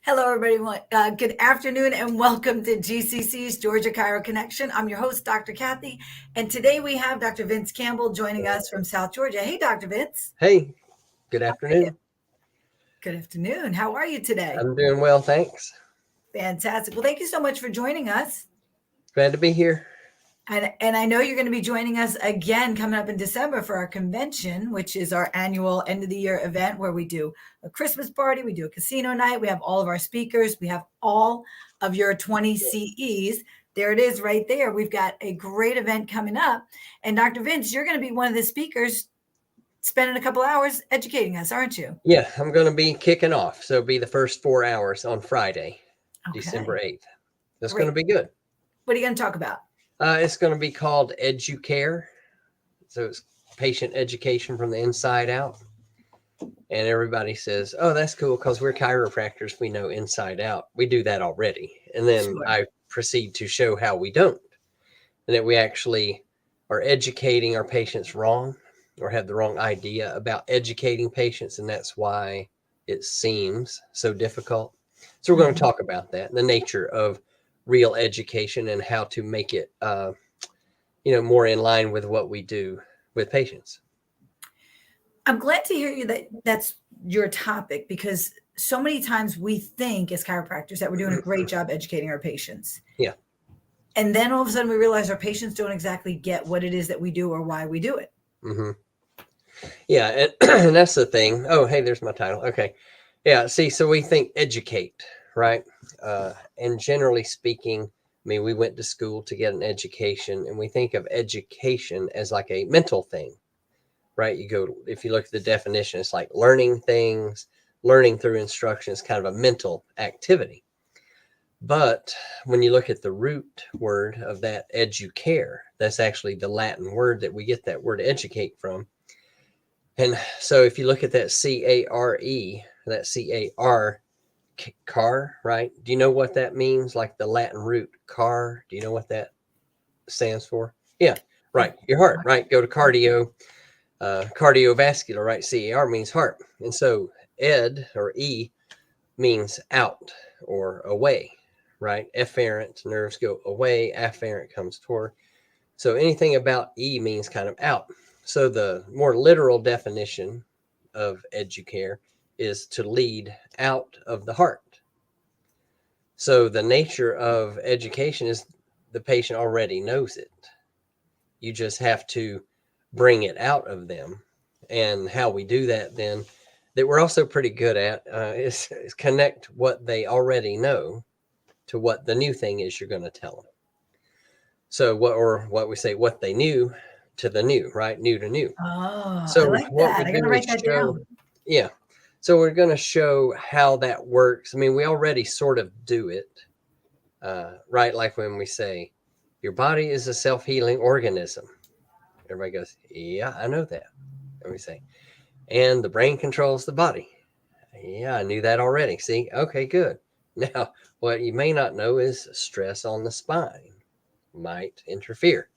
Hello, everybody. Good afternoon and welcome to GCC's Georgia Chiro Connection. I'm your host, Dr. Kathy, and today we have Dr. Vince Campbell joining us from South Georgia. Hey, Dr. Vince. Hey, good How are you? afternoon. Good afternoon. How are you today? I'm doing well, thanks. Fantastic. Well, thank you so much for joining us. Glad to be here. And I know you're going to be joining us again coming up in December for our convention, which is our annual end of the year event where we do a Christmas party, we do a casino night, we have all of our speakers, we have all of your 20 CEs. There it is right there. We've got a great event coming up. And Dr. Vince, you're going to be one of the speakers spending a couple hours educating us, aren't you? Yeah, I'm going to be kicking off. So it'll be the first 4 hours on Friday, December Okay. 8th. That's going to be good. What are you going to talk about? It's going to be called EduCare. So it's patient education from the inside out. And everybody says, oh, that's cool because we're chiropractors. We know inside out. We do that already. And then Sure. I proceed to show how we don't. And that we actually are educating our patients wrong or have the wrong idea about educating patients. And that's why it seems so difficult. So we're going to talk about that, the nature of real education and how to make it, more in line with what we do with patients. I'm glad to hear you that that's your topic because so many times we think as chiropractors that we're doing a great job educating our patients. Yeah. And then all of a sudden we realize our patients don't exactly get what it is that we do or why we do it. Mm-hmm. Yeah. And, and that's the thing. Oh, hey, there's my title. Okay. Yeah. See, so we think educate, right? And generally speaking, I mean, we went to school to get an education and we think of education as like a mental thing, right? If you look at the definition, it's like learning things, learning through instruction is kind of a mental activity. But when you look at the root word of that educare, that's actually the Latin word that we get that word educate from. And so if you look at that C-A-R-E, that C-A-R, car, right? Do you know what that means? Like the Latin root car. Do you know what that stands for? Yeah, right. Your heart, right? Go to cardiovascular, right? CAR means heart. And so ed or E means out or away, right? Efferent nerves go away, afferent comes toward. So anything about E means kind of out. So the more literal definition of educare is to lead out of the heart. So the nature of education is the patient already knows it. You just have to bring it out of them. And how we do that then, that we're also pretty good at, is connect what they already know to what the new thing is you're going to tell them. So what we say, what they knew to the new, right? New to new. Oh, I So like what we that. I got to do is write that show, down. yeah. So we're going to show how that works. I mean, we already sort of do it, right? Like when we say, your body is a self-healing organism. Everybody goes, yeah, I know that. And we say, and the brain controls the body. Yeah, I knew that already. See, okay, good. Now, what you may not know is stress on the spine might interfere.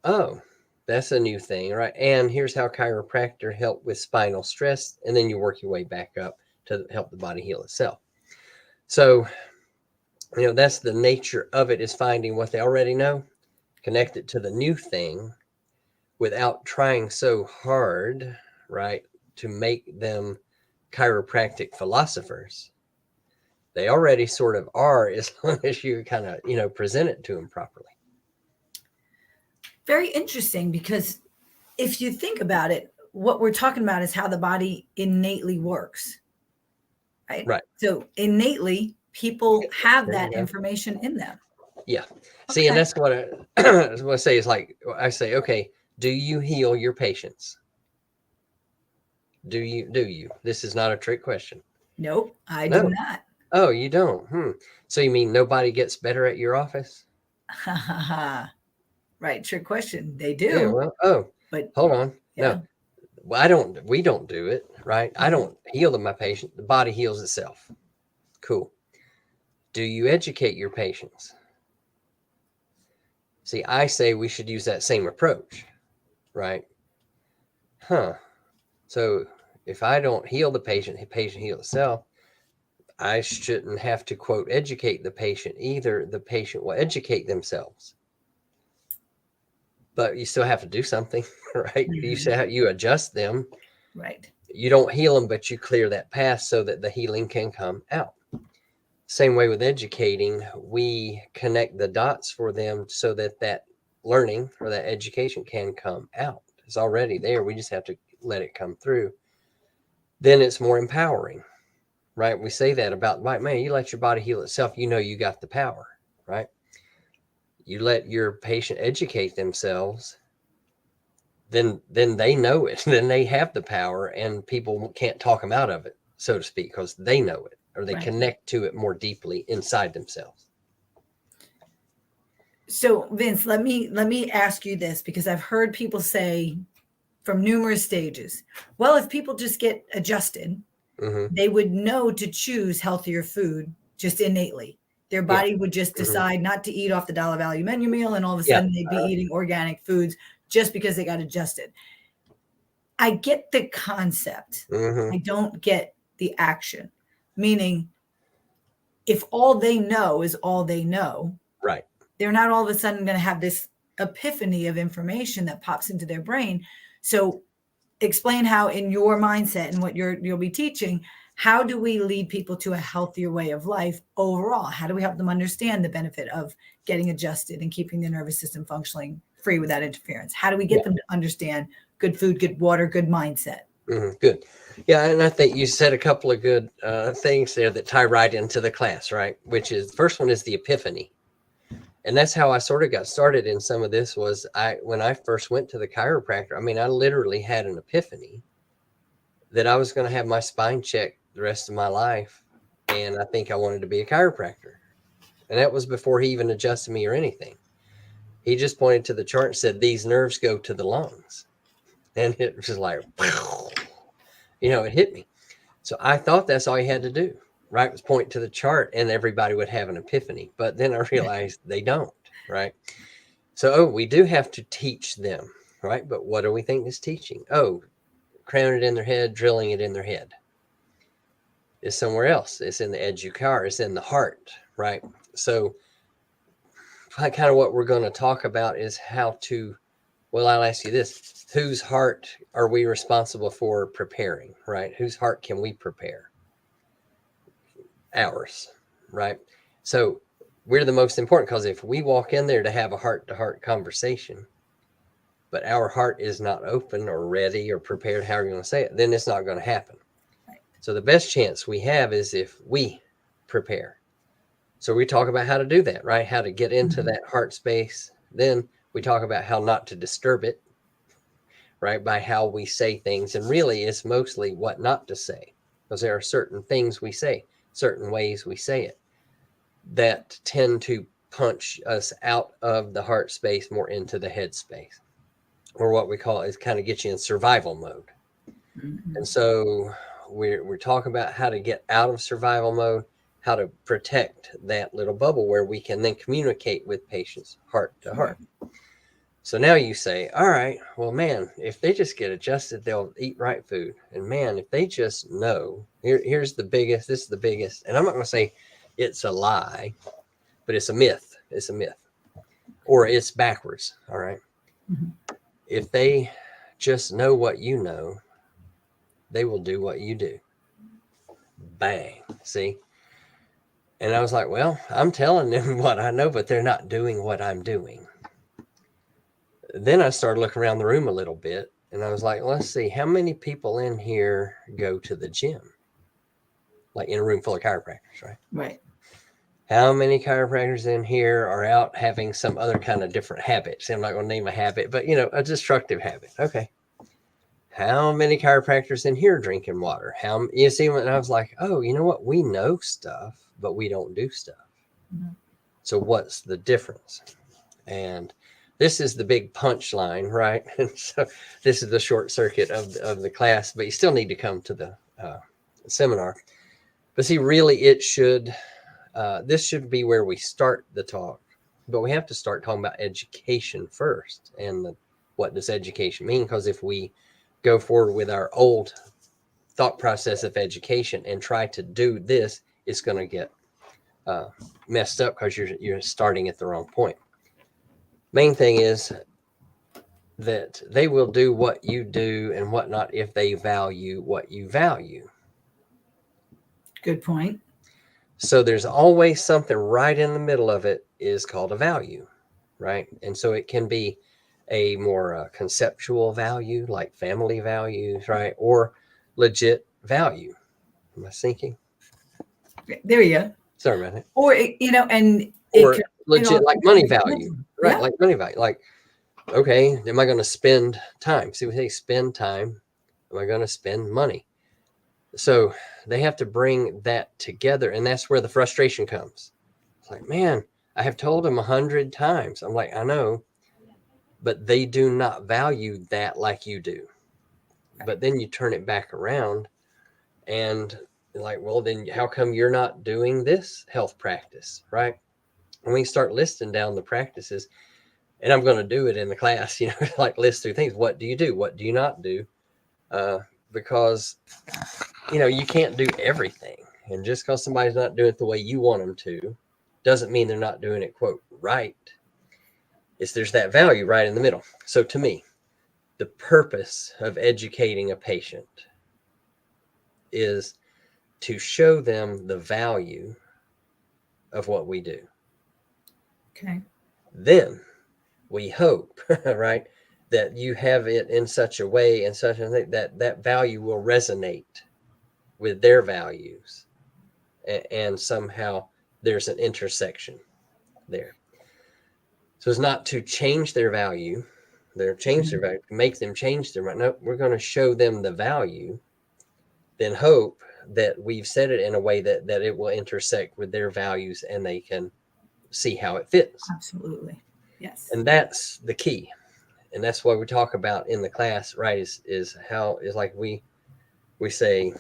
Oh, that's a new thing, right? And here's how chiropractor help with spinal stress, and then you work your way back up to help the body heal itself. So, that's the nature of it, is finding what they already know, connect it to the new thing without trying so hard, right, to make them chiropractic philosophers. They already sort of are, as long as you kind of, present it to them properly. Very interesting because if you think about it, what we're talking about is how the body innately works, right? Right. So innately, people have There you that go. information in them. Yeah. See, and Okay. that's what I say is like, I say, okay, do you heal your patients? Do you? This is not a trick question. Nope, I do No. not. Oh, you don't. So you mean nobody gets better at your office? Right, trick question. They Yeah. do, Well, oh, but hold on. yeah. No, we don't do it, right? I don't heal my patient. The body heals itself. Cool. Do you educate your patients? See, I say we should use that same approach, right? Huh. So if I don't heal the patient heals itself. I shouldn't have to, quote, educate the patient either. The patient will educate themselves. But you still have to do something, right? You say you adjust them. Right. You don't heal them, but you clear that path so that the healing can come out. Same way with educating, we connect the dots for them so that that learning or that education can come out. It's already there. We just have to let it come through. Then it's more empowering, right? We say that about, right, man, you let your body heal itself. You know, you got the power, right? You let your patient educate themselves, then they know it. Then they have the power, and people can't talk them out of it, so to speak, because they know it, or they connect to it more deeply inside themselves. So Vince, let me ask you this, because I've heard people say from numerous stages, well, if people just get adjusted, they would know to choose healthier food just innately. Their body would just decide not to eat off the dollar value menu meal, and all of a sudden they'd be eating organic foods just because they got adjusted. I get the concept. I don't get the action. Meaning, if all they know is all they know, right, they're not all of a sudden going to have this epiphany of information that pops into their brain. So explain how, in your mindset and what you'll be teaching, how do we lead people to a healthier way of life overall? How do we help them understand the benefit of getting adjusted and keeping the nervous system functioning free without interference? How do we get them to understand good food, good water, good mindset? Good. Yeah, and I think you said a couple of good things there that tie right into the class, right? Which is, the first one is the epiphany. And that's how I sort of got started in some of this. Was when I first went to the chiropractor, I mean, I literally had an epiphany that I was going to have my spine checked the rest of my life. And I think I wanted to be a chiropractor. And that was before he even adjusted me or anything. He just pointed to the chart and said, these nerves go to the lungs. And it was like, it hit me. So I thought that's all you had to do, right? Was point to the chart and everybody would have an epiphany. But then I realized they don't, right? So, we do have to teach them, right? But what do we think is teaching? Cramming it in their head, drilling it in their head. It's somewhere else. It's in the educar. It's in the heart, right? So kind of what we're going to talk about is how to, well, I'll ask you this. Whose heart are we responsible for preparing, right? Whose heart can we prepare? Ours, right? So we're the most important, because if we walk in there to have a heart-to-heart conversation, but our heart is not open or ready or prepared, however you want to say it, then it's not going to happen. Right. So the best chance we have is if we prepare. So we talk about how to do that, right? How to get into that heart space. Then we talk about how not to disturb it, right? By how we say things. And really, it's mostly what not to say, because there are certain things we say, certain ways we say it, that tend to punch us out of the heart space more into the head space, or what we call is kind of get you in survival mode. And so we're talking about how to get out of survival mode, how to protect that little bubble where we can then communicate with patients heart to heart. So now you say, all right, well, man, if they just get adjusted, they'll eat right food. And man, if they just know, here's the biggest, this is the biggest. And I'm not going to say it's a lie, but it's a myth. It's a myth. Or it's backwards. All right. If they just know what you know, they will do what you do. Bang. See? And I was like, well, I'm telling them what I know, but they're not doing what I'm doing. Then I started looking around the room a little bit, and I was like, let's see, how many people in here go to the gym? Like in a room full of chiropractors, right? Right. How many chiropractors in here are out having some other kind of different habits? I'm not going to name a habit, but, a destructive habit. Okay. How many chiropractors in here drinking water? You see, and I was like, oh, you know what? We know stuff, but we don't do stuff. So what's the difference? And this is the big punchline, right? And so this is the short circuit of the class, but you still need to come to the seminar. But see, really, this should be where we start the talk, but we have to start talking about education first. And what does education mean? Because if we go forward with our old thought process of education and try to do this, it's going to get messed up because you're starting at the wrong point. Main thing is that they will do what you do and whatnot if they value what you value. Good point. So there's always something right in the middle of it is called a value, right? And so it can be a more conceptual value, like family values, right? Or legit value. Am I sinking? There you go. Sorry about that. Or, and Or it legit, like money value, right? Yeah. Like money value. Like, okay, am I going to spend time? See, we say spend time. Am I going to spend money? So they have to bring that together. And that's where the frustration comes. It's like, man, I have told them 100 times. I'm like, I know, but they do not value that like you do. But then you turn it back around and like, well, then how come you're not doing this health practice, right? And we start listing down the practices, and I'm going to do it in the class, like list through things. What do you do? What do you not do? Because, you can't do everything. And just because somebody's not doing it the way you want them to doesn't mean they're not doing it, quote, right. There's that value right in the middle. So to me, the purpose of educating a patient is to show them the value of what we do. Okay. Then we hope, right, that you have it in such a way and such a thing that value will resonate with their values. And somehow there's an intersection there. So it's not to change their value, make them change their mind. No, we're going to show them the value, then hope that we've said it in a way that it will intersect with their values and they can see how it fits. Absolutely. Yes. And that's the key. And that's what we talk about in the class, right? Is how is like we say,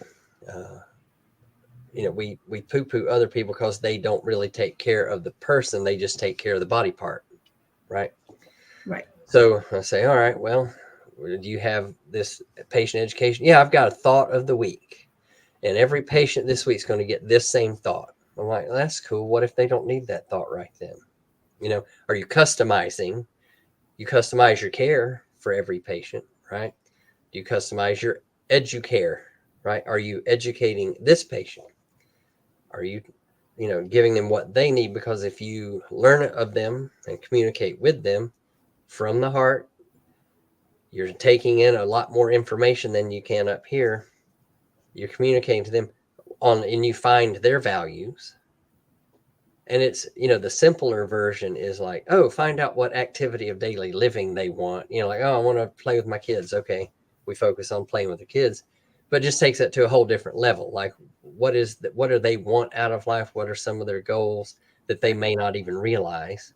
we poo-poo other people because they don't really take care of the person. They just take care of the body part, right? Right. So I say, all right, well, do you have this patient education? Yeah, I've got a thought of the week. And every patient this week is going to get this same thought. I'm like, well, that's cool. What if they don't need that thought right then? Are you customizing? You customize your care for every patient, right? Do you customize your educare, right? Are you educating this patient? Are you, giving them what they need? Because if you learn of them and communicate with them from the heart, you're taking in a lot more information than you can up here. You're communicating to them and you find their values. And it's, the simpler version is like, oh, find out what activity of daily living they want. Like, oh, I want to play with my kids. Okay. We focus on playing with the kids, but it just takes it to a whole different level. Like, what do they want out of life? What are some of their goals that they may not even realize?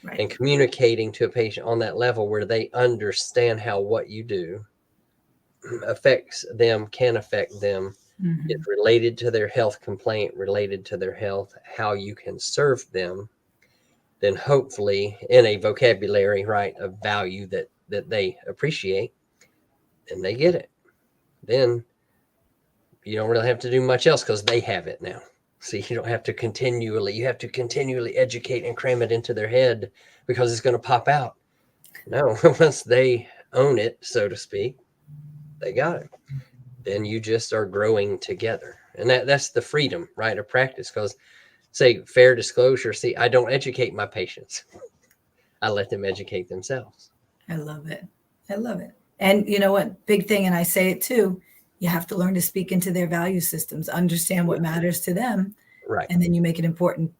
Right. And communicating to a patient on that level where they understand how what you do affects them, can affect them. Mm-hmm. It's related to their health complaint, related to their health, how you can serve them, then hopefully in a vocabulary, right, of value that they appreciate, and they get it. Then you don't really have to do much else because they have it now. So you don't have to continually educate and cram it into their head because it's going to pop out. No, once they own it, so to speak, they got it. Then you just are growing together. And that's the freedom, right, of practice. Because, say, fair disclosure, see, I don't educate my patients. I let them educate themselves. I love it. I love it. And you know what? Big thing, and I say it too, you have to learn to speak into their value systems, understand what matters to them. Right. And then you make it important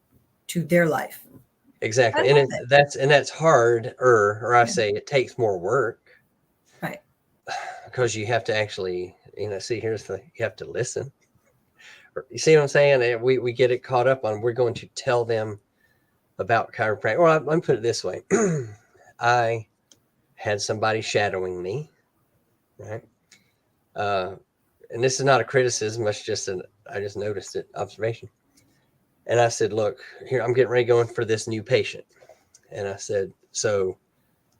to their life. Exactly. And that's hard, or I say it takes more work. Right. Because you have to actually, see, here's you have to listen. You see what I'm saying? We get it caught up on, we're going to tell them about chiropractic. Well, let me put it this way. I had somebody shadowing me, right? And this is not a criticism. It's just I just noticed it, observation. And I said, look, here, I'm getting ready going for this new patient. And I said, so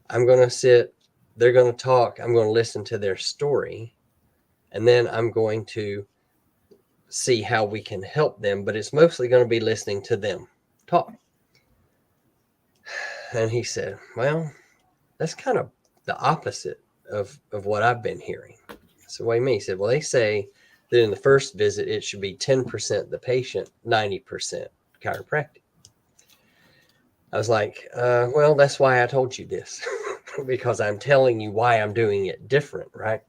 I'm going to sit, they're going to talk, I'm going to listen to their story. And then I'm going to see how we can help them, but it's mostly going to be listening to them talk. And he said, well, that's kind of the opposite of what I've been hearing. So what do you mean? He said, well, they say that in the first visit, it should be 10% the patient, 90% chiropractic. I was like, well, that's why I told you this, because I'm telling you why I'm doing it different, right?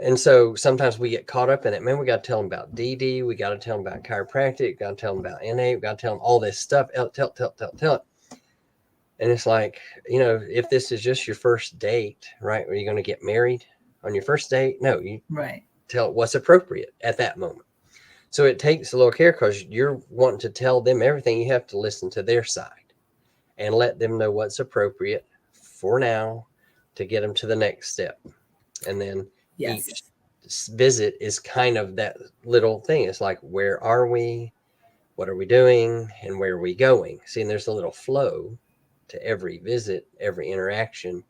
And so sometimes we get caught up in it. Man, we got to tell them about DD. We got to tell them about chiropractic. We got to tell them about NA. We got to tell them all this stuff. Tell it. And it's like, if this is just your first date, right? Are you going to get married on your first date? No, you Right. tell what's appropriate at that moment. So it takes a little care because you're wanting to tell them everything. You have to listen to their side and let them know what's appropriate for now to get them to the next step. And then each visit is kind of that little thing. It's like, where are we? What are we doing? And where are we going? See, and there's a little flow to every visit, every interaction.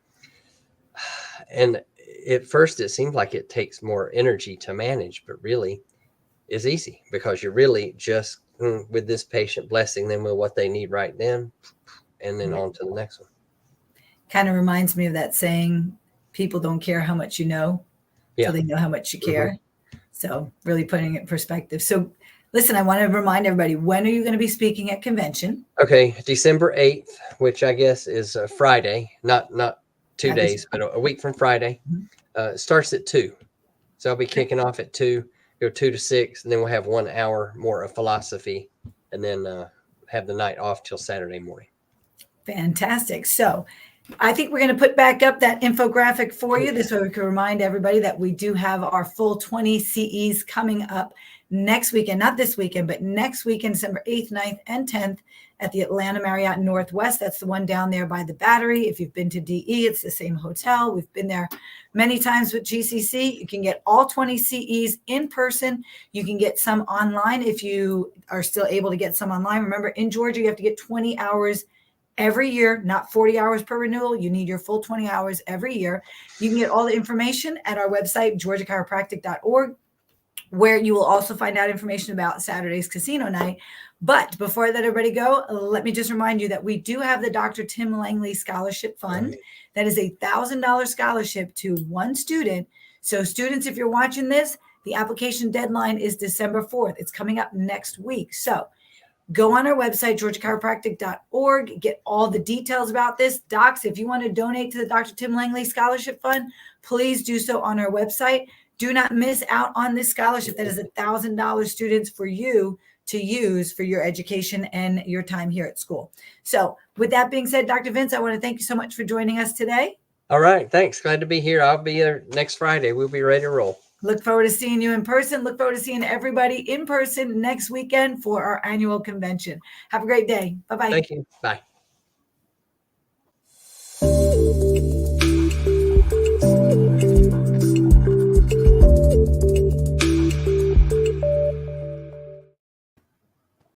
And at first it seems like it takes more energy to manage, but really is easy because you're really just with this patient, blessing them with what they need right then, and then on to the next one. Kind of reminds me of that saying, people don't care how much you know till they know how much you care. So really putting it in perspective. So listen, I want to remind everybody, when are you going to be speaking at convention? Okay, December 8th, which I guess is a Friday, not 2 days, but a week from Friday. Starts at 2. So I'll be kicking off at 2, go 2 to 6, and then we'll have 1 hour more of philosophy, and then have the night off till Saturday morning. Fantastic. So I think we're going to put back up that infographic for you. This way we can remind everybody that we do have our full 20 CEs coming up next weekend, not this weekend, but next weekend, December 8th, 9th, and 10th at the Atlanta Marriott Northwest. That's the one down there by the Battery. If you've been to DE, it's the same hotel. We've been there many times with GCC. You can get all 20 CEs in person. You can get some online if you are still able to get some online. Remember, in Georgia, you have to get 20 hours every year, not 40 hours per renewal. You need your full 20 hours every year. You can get all the information at our website, georgiachiropractic.org, where you will also find out information about Saturday's casino night. But before I let everybody go, let me just remind you that we do have the Dr. Tim Langley Scholarship Fund. That is a $1,000 scholarship to one student. So students, if you're watching this, the application deadline is December 4th. It's coming up next week. So go on our website, georgiachiropractic.org, get all the details about this. Docs, if you want to donate to the Dr. Tim Langley Scholarship Fund, please do so on our website. Do not miss out on this scholarship. That is $1,000 students for you to use for your education and your time here at school. So with that being said, Dr. Vince, I want to thank you so much for joining us today. All right. Thanks. Glad to be here. I'll be here next Friday. We'll be ready to roll. Look forward to seeing you in person. Look forward to seeing everybody in person next weekend for our annual convention. Have a great day. Bye-bye. Thank you. Bye.